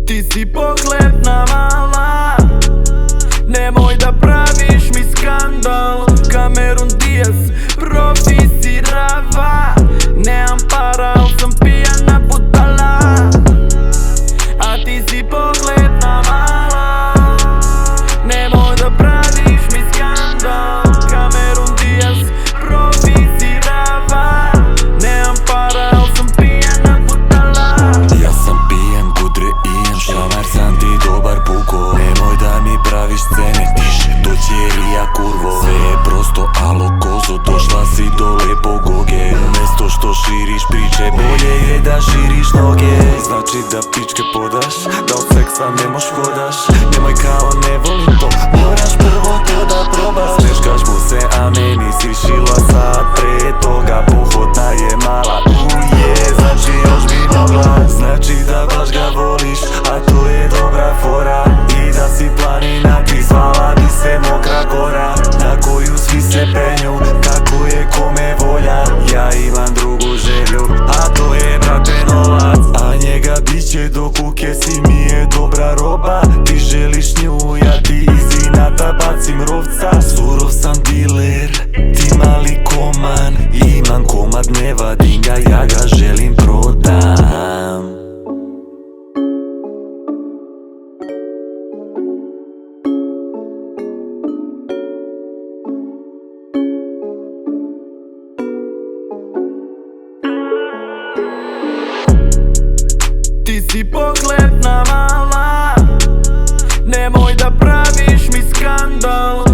Ti si pohlepna mala, nemoj da praviš mi skandal. Cameron Diaz, profi si rava. Nemam para, al sam pijana budala. A ti si pohlepna mala, nemoj da praviš mi skandal. Cameron Diaz, profi si rava. Nemam para, al sam pijana budala. Ja sam pijan, gudrein, šamar sam ti dobar puko. Nemoj da mi praviš scene, tiše, doćerija kurvo. Sve je prosto, alo kozo, došla si do lepog Goge. Umjesto što širiš priče, bolje je da širiš noge. Znači da pičke podaš, da od seksa ne moš hodaš. Nemoj kao ne volim to, moraš prvo to da probaš. Smeškaš mu se, a meni si šila sad pre toga. Pohodna je mala, znači još bi mogla. Znači da baš ga voliš, a to je dobra fora. I da si planinaki, zvala bi se Mokra Gora, na koju svi se penju, kako je kome volja. Ja imam drugu želju, a to je brate novac. A njega biće dok u kesi mi je dobra roba. Ti želiš nju, ja ti iz inata bacim rovca. Surov sam diler, ti mali koman. Imam komad, ne vadim ga, ja ga želim prodam. Ti si pohlepna mala, nemoj da praviš mi skandal.